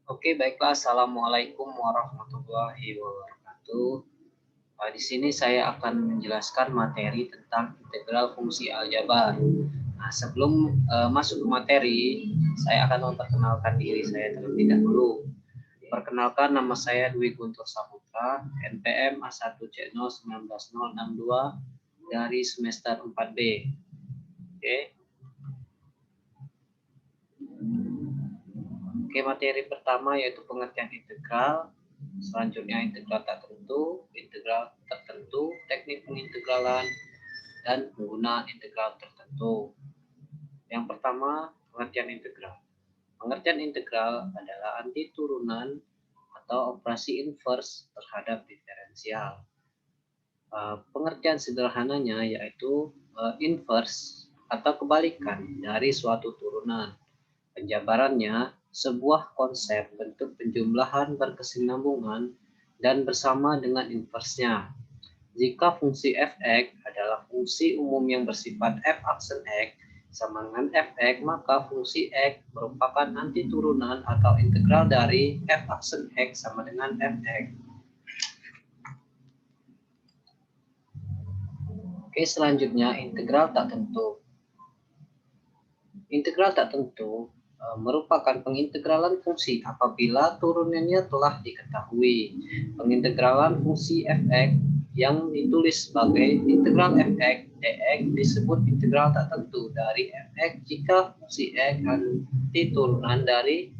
Oke, baiklah. Assalamualaikum warahmatullahi wabarakatuh. Di sini saya akan menjelaskan materi tentang integral fungsi aljabar. Nah, sebelum masuk ke materi, saya akan memperkenalkan diri saya terlebih dahulu. Perkenalkan, nama saya Dwi Guntur Saputra, NPM A1C0190062 dari semester 4B. Oke. Oke, materi pertama yaitu pengertian integral. Selanjutnya integral tak tentu, integral tertentu, teknik pengintegralan, dan penggunaan integral tertentu. Yang pertama, pengertian integral. Pengertian integral adalah anti turunan atau operasi inverse terhadap diferensial. Pengertian sederhananya yaitu inverse atau kebalikan dari suatu turunan. Penjabarannya, sebuah konsep bentuk penjumlahan berkesinambungan dan bersama dengan inversnya. Jika fungsi f(x) adalah fungsi umum yang bersifat f aksen x sama dengan f(x), maka fungsi x merupakan anti turunan atau integral dari f aksen x sama dengan f(x). Oke, selanjutnya integral tak tentu. Integral tak tentu merupakan pengintegralan fungsi apabila turunannya telah diketahui. Pengintegralan fungsi f(x) yang ditulis sebagai integral f(x) dx disebut integral tak tentu dari f(x) jika fungsi x anti turunan dari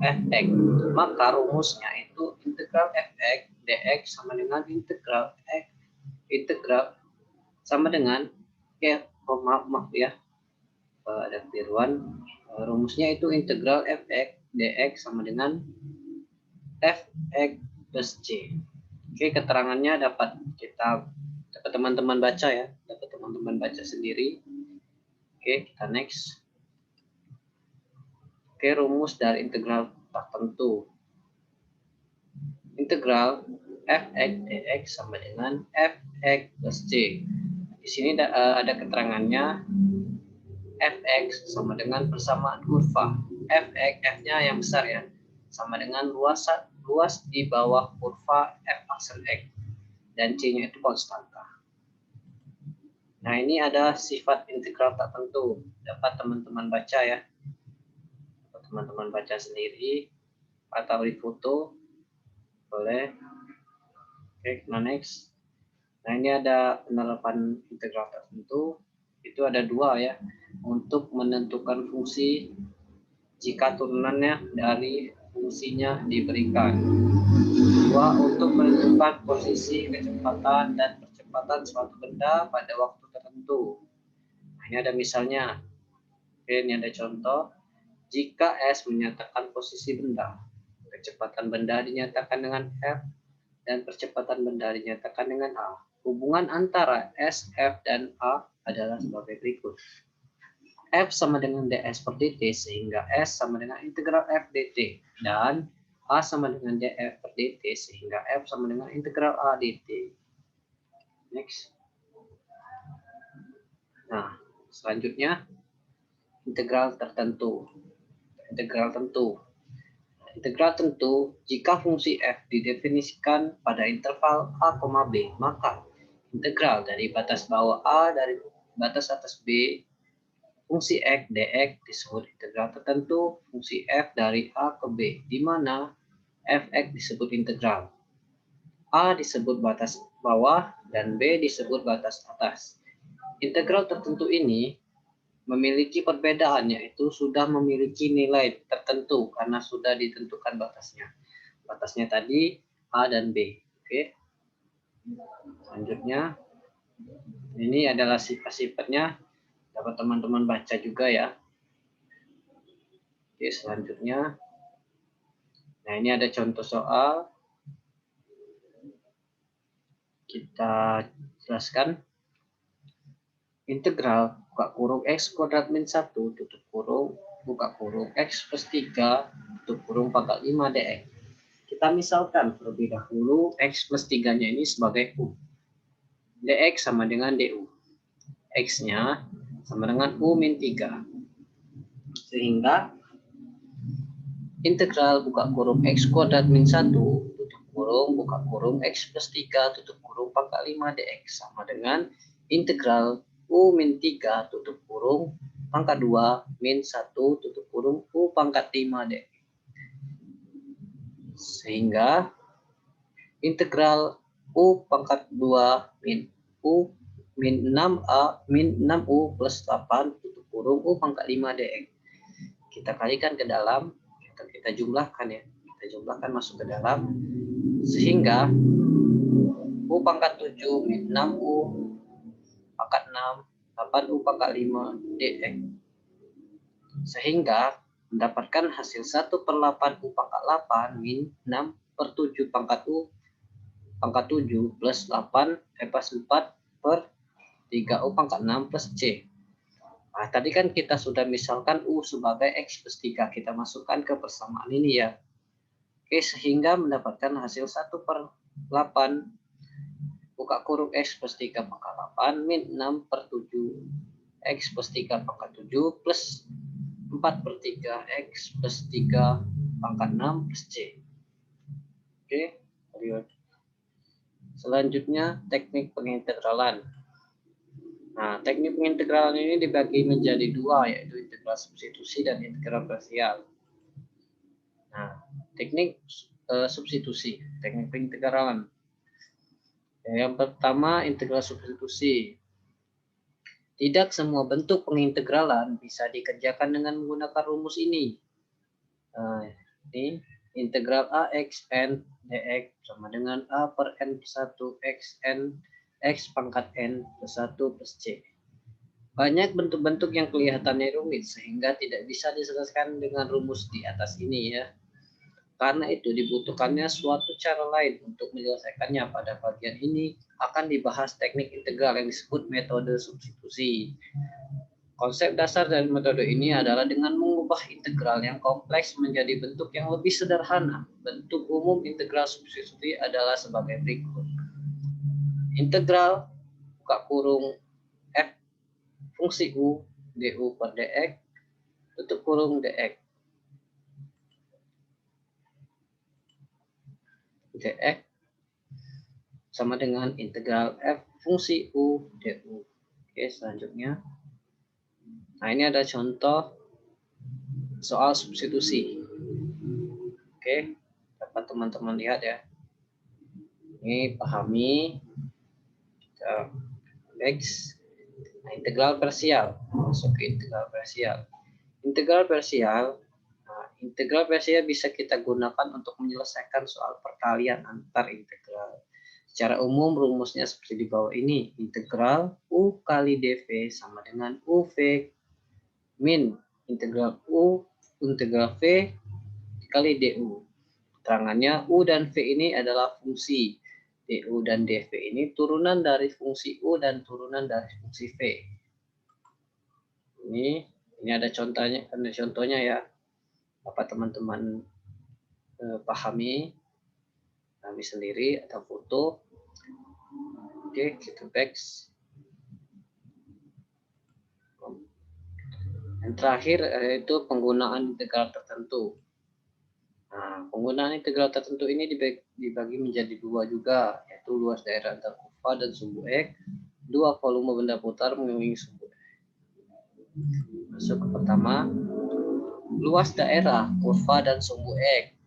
f(x). Maka rumusnya itu integral f(x) dx sama dengan integral x integral sama dengan maaf ya, ada keliruan. Rumusnya itu integral f(x) dx sama dengan f(x) plus c. Oke, keterangannya dapat teman-teman baca ya, dapat teman-teman baca sendiri. Oke, kita next. Oke, rumus dari integral tak tentu. Integral f(x) dx sama dengan f(x) plus c. Di sini ada keterangannya. Fx sama dengan persamaan kurva. Fx, F-nya yang besar ya, sama dengan luas di bawah kurva F aksen X. Dan C-nya itu konstanta. Nah, ini ada sifat integral tak tentu. Dapat teman-teman baca ya. Dapat teman-teman baca sendiri atau di foto. Boleh. Oke, nah next. Nah, ini ada penerapan integral tak tentu. Itu ada dua ya. Untuk menentukan fungsi jika turunannya dari fungsinya diberikan. Dua, untuk menentukan posisi, kecepatan, dan percepatan suatu benda pada waktu tertentu. Nah, ini ada misalnya. Oke, ini ada contoh. Jika S menyatakan posisi benda, kecepatan benda dinyatakan dengan F, dan percepatan benda dinyatakan dengan A. Hubungan antara S, F, dan A adalah sebagai berikut. F sama dengan ds per dt sehingga S sama dengan integral F dt, dan A sama dengan df per dt sehingga F sama dengan integral A dt. Next. Nah, selanjutnya integral tertentu. Integral tentu. Integral tentu jika fungsi f didefinisikan pada interval a, b, maka integral dari batas bawah a dari batas atas b fungsi x dx disebut integral tertentu fungsi f dari a ke b, di mana fx disebut integral, a disebut batas bawah, dan b disebut batas atas. Integral tertentu ini memiliki perbedaan, yaitu sudah memiliki nilai tertentu karena sudah ditentukan batasnya. Batasnya tadi a dan b. Oke. Selanjutnya, ini adalah sifat-sifatnya. Dapat teman-teman baca juga ya. Oke, selanjutnya. Nah, ini ada contoh soal. Kita jelaskan. Integral buka kurung x kuadrat min 1 tutup kurung buka kurung x plus 3 tutup kurung pangkat 5 dx. Kita misalkan terlebih dahulu x plus 3-nya ini sebagai u. Dx sama dengan du. X-nya sama dengan u min 3. Sehingga integral buka kurung X kuadrat min 1 tutup kurung buka kurung X plus 3 tutup kurung pangkat 5 dx sama dengan integral U min 3 tutup kurung pangkat 2 min 1 tutup kurung U pangkat 5 dx. Sehingga integral U pangkat 2 min U min 6A min 6U plus 8 tutup kurung U pangkat 5 dx. Kita kalikan ke dalam, kita jumlahkan ya. Kita jumlahkan masuk ke dalam. Sehingga U pangkat 7 min 6U pangkat 6, 8U pangkat 5 dx. Sehingga mendapatkan hasil 1/8 U pangkat 8 min 6/7 pangkat U pangkat 7 plus 8 pas 4/3U pangkat 6 plus C. Nah, tadi kan kita sudah misalkan U sebagai X plus 3. Kita masukkan ke persamaan ini ya. Oke, sehingga mendapatkan hasil 1/8 buka kurung X plus 3 pangkat 8 min 6/7 X plus 3 pangkat 7 plus 4/3 X plus 3 pangkat 6 plus C. Oke, selanjutnya teknik pengintegralan. Nah, teknik pengintegralan ini dibagi menjadi dua, yaitu integral substitusi dan integral parsial. Nah, teknik substitusi, teknik pengintegralan. Yang pertama, integral substitusi. Tidak semua bentuk pengintegralan bisa dikerjakan dengan menggunakan rumus ini. Nah, ini integral AX n dx sama dengan A per n plus 1 x n X pangkat N plus 1 plus C. Banyak bentuk-bentuk yang kelihatannya rumit sehingga tidak bisa diselesaikan dengan rumus di atas ini ya. Karena itu dibutuhkannya suatu cara lain untuk menyelesaikannya. Pada bagian ini akan dibahas teknik integral yang disebut metode substitusi. Konsep dasar dari metode ini adalah dengan mengubah integral yang kompleks menjadi bentuk yang lebih sederhana. Bentuk umum integral substitusi adalah sebagai berikut. Integral buka kurung f fungsi u du per dx tutup kurung dx sama dengan integral f fungsi u du. Oke, selanjutnya. Nah, ini ada contoh soal substitusi. Oke, dapat teman-teman lihat ya. Ini pahami. X. Nah, integral parsial. Masuk ke integral parsial. Integral parsial bisa kita gunakan untuk menyelesaikan soal perkalian antar integral. Secara umum rumusnya seperti di bawah ini. Integral U kali dV sama dengan UV min integral V kali DU. Keterangannya U dan V ini adalah fungsi. DU dan DV ini turunan dari fungsi U dan turunan dari fungsi V. Ini ada contohnya ya. Apa teman-teman pahami sendiri atau foto. Oke, kita back. Yang terakhir yaitu penggunaan integral tertentu. Nah, penggunaan integral tertentu ini dibagi menjadi dua juga, yaitu luas daerah antar kurva dan sumbu X, dua volume benda putar mengelilingi sumbu X. Masuk ke pertama, luas daerah kurva dan sumbu X.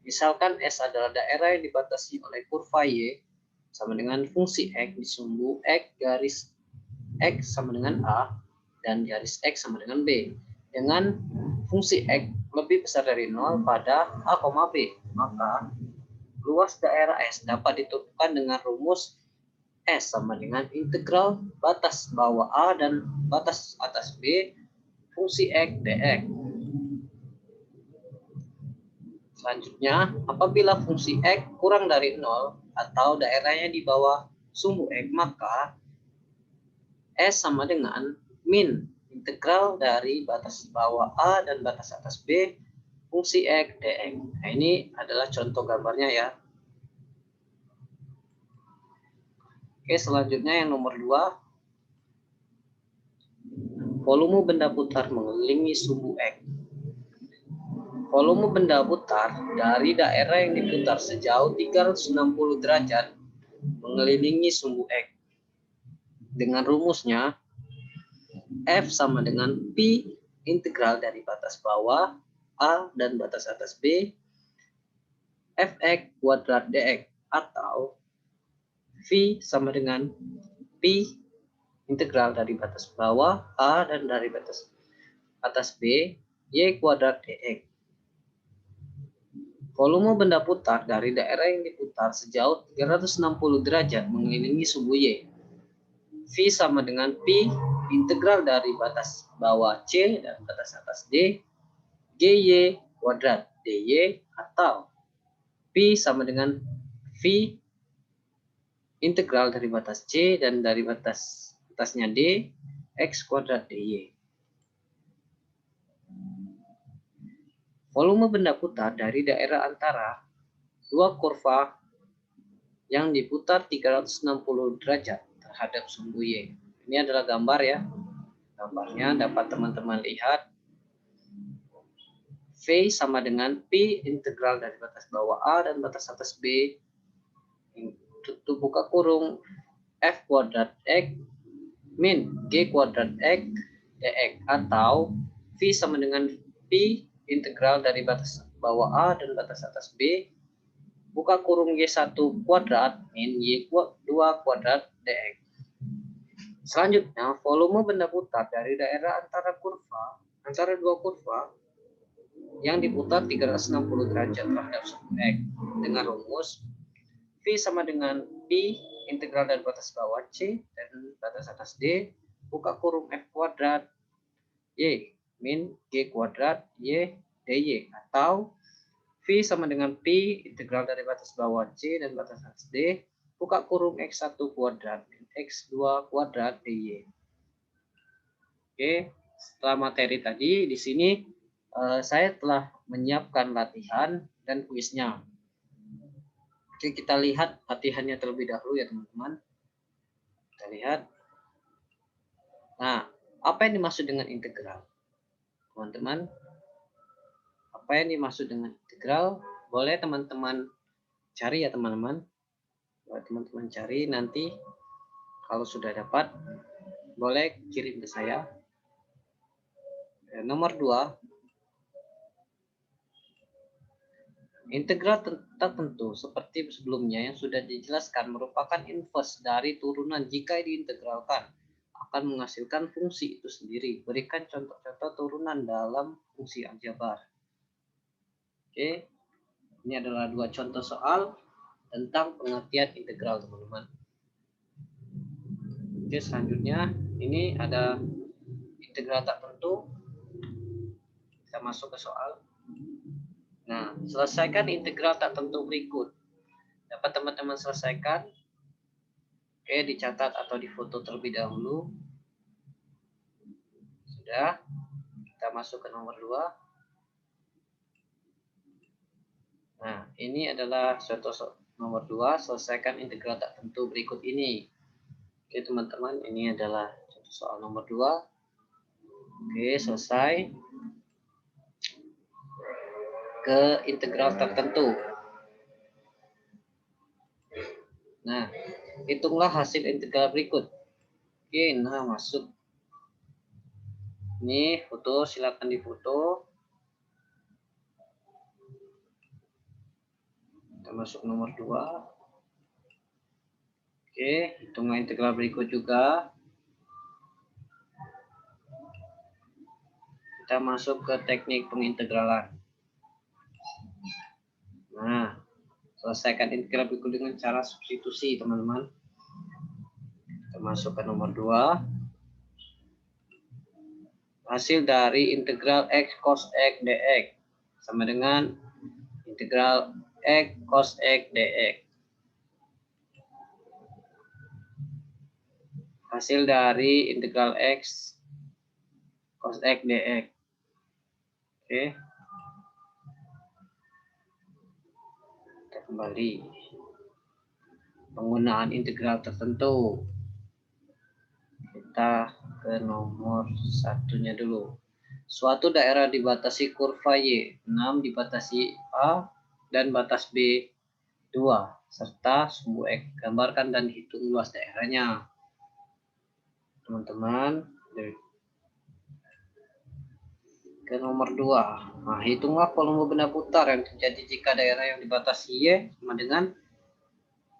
Misalkan S adalah daerah yang dibatasi oleh kurva Y sama dengan fungsi X di sumbu X garis X sama dengan A dan garis X sama dengan B. Dengan fungsi X lebih besar dari 0 pada A, B, maka luas daerah S dapat ditentukan dengan rumus S sama dengan integral batas bawah A dan batas atas B fungsi X dx. Selanjutnya, apabila fungsi X kurang dari 0 atau daerahnya di bawah sumbu X, maka S sama dengan min integral dari batas bawah A dan batas atas B fungsi X dx. Nah, ini adalah contoh gambarnya ya. Oke, selanjutnya yang nomor 2. Volume benda putar mengelilingi sumbu X. volume benda putar dari daerah yang diputar sejauh 360 derajat mengelilingi sumbu X. Dengan rumusnya, F sama dengan P integral dari batas bawah A dan batas atas B Fx kuadrat dx, atau V sama dengan P integral dari batas bawah A dan dari batas atas B Y kuadrat dx. Volume benda putar dari daerah yang diputar sejauh 360 derajat mengelilingi sumbu Y. V sama dengan P integral dari batas bawah C dan batas atas D GY kuadrat DY, atau P sama dengan V integral dari batas C dan dari batas atasnya D X kuadrat DY. Volume benda putar dari daerah antara dua kurva yang diputar 360 derajat terhadap sumbu Y. Ini adalah gambar ya. Gambarnya dapat teman-teman lihat. V sama dengan P integral dari batas bawah A dan batas atas B tutup buka kurung F kuadrat X min G kuadrat X dx, atau V sama dengan P integral dari batas bawah A dan batas atas B buka kurung Y1 kuadrat min Y2 kuadrat dx. Selanjutnya, volume benda putar dari daerah antara dua kurva yang diputar 360 derajat terhadap sumbu X dengan rumus V sama dengan P integral dari batas bawah C dan batas atas D buka kurung F kuadrat Y min G kuadrat Y dy, atau V sama dengan P integral dari batas bawah C dan batas atas D buka kurung X1 kuadrat min X2 kuadrat dy. Oke, setelah materi tadi di sini saya telah menyiapkan latihan dan kuisnya. Oke, kita lihat latihannya terlebih dahulu ya teman-teman. Kita lihat. Nah, apa yang dimaksud dengan integral? Teman-teman, apa yang dimaksud dengan integral? Boleh teman-teman cari ya teman-teman. Boleh teman-teman cari, nanti kalau sudah dapat, boleh kirim ke saya. Nomor 2. Integral tertentu seperti sebelumnya yang sudah dijelaskan merupakan inverse dari turunan jika diintegralkan akan menghasilkan fungsi itu sendiri. Berikan contoh-contoh turunan dalam fungsi aljabar. Oke, ini adalah dua contoh soal tentang pengertian integral teman-teman. Oke, selanjutnya ini ada integral tertentu. Kita masuk ke soal. Nah, selesaikan integral tak tentu berikut. Dapat teman-teman selesaikan. Oke, dicatat atau difoto terlebih dahulu. Sudah. Kita masuk ke nomor 2. Nah, ini adalah contoh nomor 2. Selesaikan integral tak tentu berikut ini. Oke, teman-teman, ini adalah contoh soal nomor 2. Oke, selesai. Ke integral tertentu. Nah, hitunglah hasil integral berikut. Oke, nah masuk. Ini foto, silakan difoto. Kita masuk nomor 2. Oke, hitunglah integral berikut juga. Kita masuk ke teknik pengintegralan. Nah, selesaikan integral berikut dengan cara substitusi, teman-teman. Kita masuk ke nomor 2. Hasil dari integral x cos x dx sama dengan integral x cos x dx. Hasil dari integral x cos x dx. Oke. Kita kembali. Penggunaan integral tertentu. Kita ke nomor 1-nya dulu. Suatu daerah dibatasi kurva Y, 6 dibatasi A dan batas B 2, serta sumbu X. Gambarkan dan hitung luas daerahnya. Teman-teman, ke nomor 2. Nah, hitunglah volume benda putar yang terjadi jika daerah yang dibatasi Y sama dengan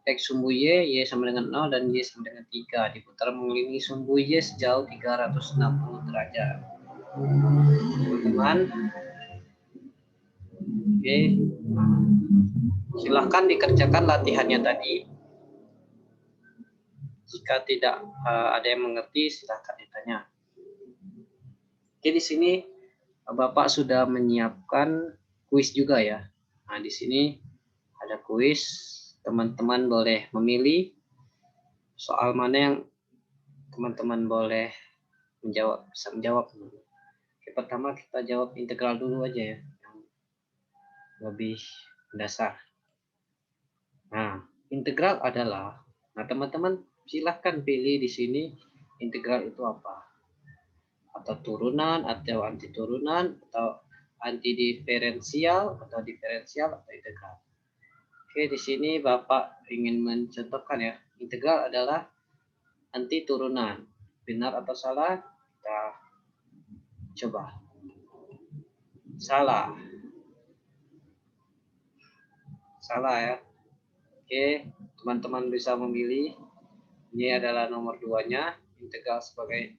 X sumbu Y sama dengan 0 dan Y sama dengan 3 diputar mengelilingi sumbu Y sejauh 360 derajat. Teman-teman, oke, silahkan dikerjakan latihannya tadi. Jika tidak ada yang mengerti, silahkan ditanya. Oke, di sini Bapak sudah menyiapkan kuis juga ya. Nah, di sini ada kuis. Teman-teman boleh memilih soal mana yang teman-teman boleh bisa menjawab. Oke, pertama kita jawab integral dulu aja ya, yang lebih dasar. Nah, integral adalah, nah teman-teman silahkan pilih di sini integral itu apa, atau turunan atau anti turunan atau anti diferensial atau diferensial atau integral. Oke, di sini Bapak ingin mencontohkan ya, integral adalah anti turunan. Benar atau salah? Kita coba. Salah. Salah ya. Oke, teman-teman bisa memilih. Ini adalah nomor 2-nya, integral sebagai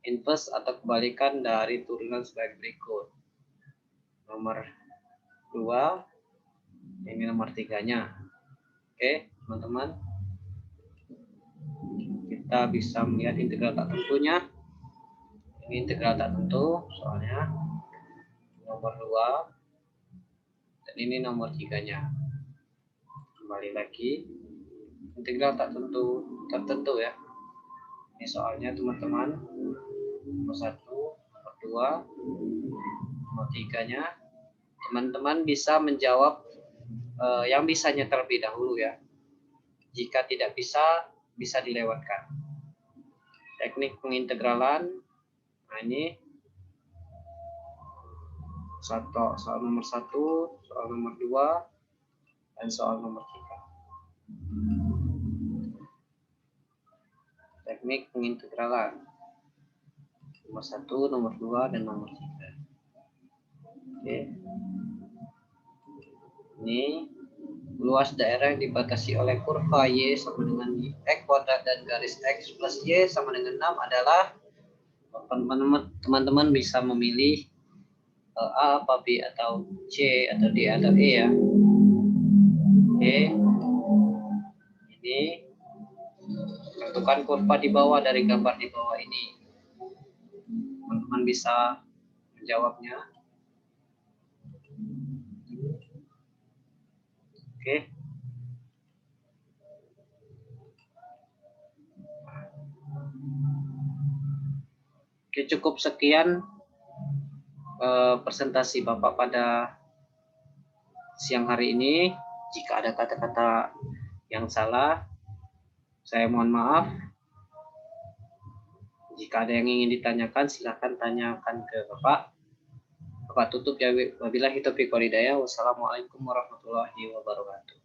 inverse atau kebalikan dari turunan sebagai berikut. Nomor 2, ini nomor 3-nya. Oke, teman-teman. Kita bisa melihat integral tak tentunya. Ini integral tak tentu, soalnya nomor 2, dan ini nomor 3-nya. Kembali lagi, integral tak tertentu ya. Ini soalnya teman-teman, nomor 1, nomor 2, nomor 3-nya. Teman-teman bisa menjawab yang bisanya terlebih dahulu ya. Jika tidak bisa dilewatkan. Teknik pengintegralan, nah ini soal nomor 1, soal nomor 2, dan soal nomor 3. Teknik pengintegralan nomor 1, nomor 2, dan nomor 3. Oke. Ini luas daerah yang dibatasi oleh kurva Y sama dengan X kuadrat dan garis X plus Y sama dengan 6 adalah, teman-teman bisa memilih A apa B atau C atau D atau E ya. Oke. Ini tentukan kurva di bawah dari gambar di bawah ini. Teman-teman bisa menjawabnya. Oke. Oke, cukup sekian presentasi Bapak pada siang hari ini. Jika ada kata-kata yang salah, saya mohon maaf. Jika ada yang ingin ditanyakan, silakan tanyakan ke Bapak. Bapak tutup ya. Wabillahi taufiq wal hidayah. Wassalamualaikum warahmatullahi wabarakatuh.